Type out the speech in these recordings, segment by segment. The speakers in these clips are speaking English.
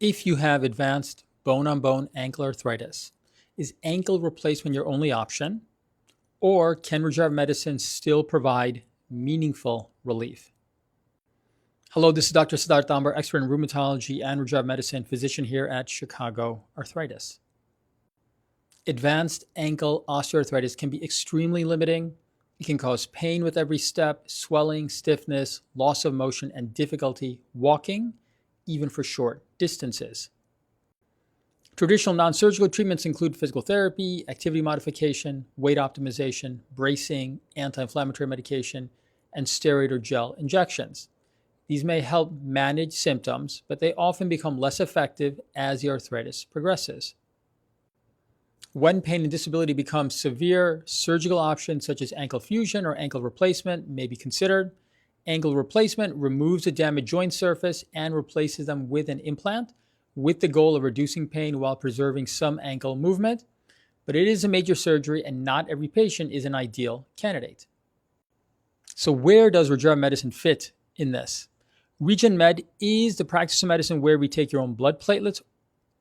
If you have advanced bone-on-bone ankle arthritis, is ankle replacement your only option, or can regenerative medicine still provide meaningful relief? Hello, this is Dr. Siddharth Dambar, expert in rheumatology and regenerative medicine, physician here at Chicago Arthritis. Advanced ankle osteoarthritis can be extremely limiting. It can cause pain with every step, swelling, stiffness, loss of motion, and difficulty walking, even for short distances. Traditional non-surgical treatments include physical therapy, activity modification, weight optimization, bracing, anti-inflammatory medication, and steroid or gel injections. These may help manage symptoms, but they often become less effective as the arthritis progresses. When pain and disability become severe, surgical options such as ankle fusion or ankle replacement may be considered. Ankle replacement removes the damaged joint surface and replaces them with an implant, with the goal of reducing pain while preserving some ankle movement. But it is a major surgery, and not every patient is an ideal candidate. So where does regenerative medicine fit in this? Regen Med is the practice of medicine where we take your own blood platelets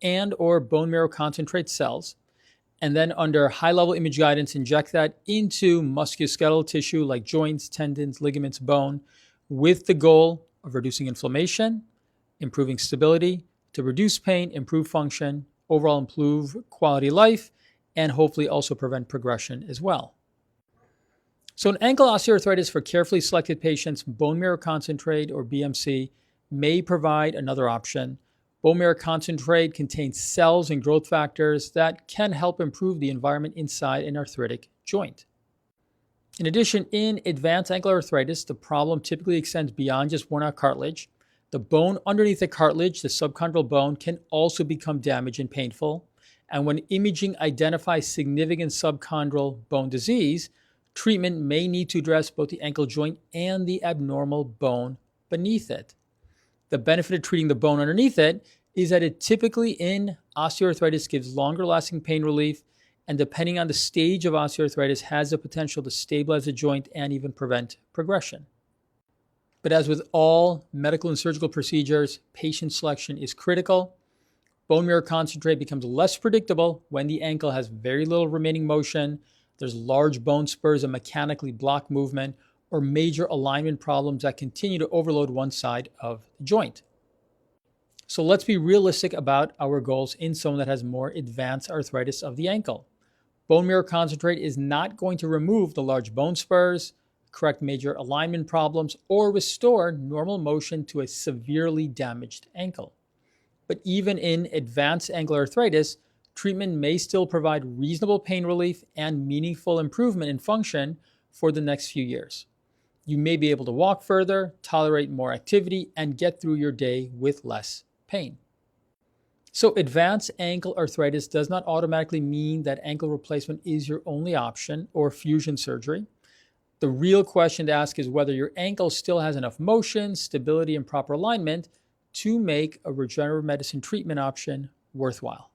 and or bone marrow concentrate cells, and then under high-level image guidance, inject that into musculoskeletal tissue like joints, tendons, ligaments, bone, with the goal of reducing inflammation, improving stability, to reduce pain, improve function, overall improve quality of life, and hopefully also prevent progression as well. So in ankle osteoarthritis for carefully selected patients, bone marrow concentrate or BMC may provide another option. Bone marrow concentrate contains cells and growth factors that can help improve the environment inside an arthritic joint. In addition, in advanced ankle arthritis, the problem typically extends beyond just worn out cartilage. The bone underneath the cartilage, the subchondral bone, can also become damaged and painful. And when imaging identifies significant subchondral bone disease, treatment may need to address both the ankle joint and the abnormal bone beneath it. The benefit of treating the bone underneath it is that it typically in osteoarthritis gives longer lasting pain relief, and depending on the stage of osteoarthritis has the potential to stabilize the joint and even prevent progression. But as with all medical and surgical procedures, patient selection is critical. Bone marrow concentrate becomes less predictable when the ankle has very little remaining motion, there's large bone spurs that mechanically block movement, or major alignment problems that continue to overload one side of the joint. So let's be realistic about our goals in someone that has more advanced arthritis of the ankle. Bone marrow concentrate is not going to remove the large bone spurs, correct major alignment problems, or restore normal motion to a severely damaged ankle. But even in advanced ankle arthritis, treatment may still provide reasonable pain relief and meaningful improvement in function for the next few years. You may be able to walk further, tolerate more activity, and get through your day with less pain. So advanced ankle arthritis does not automatically mean that ankle replacement is your only option or fusion surgery. The real question to ask is whether your ankle still has enough motion, stability, and proper alignment to make a regenerative medicine treatment option worthwhile.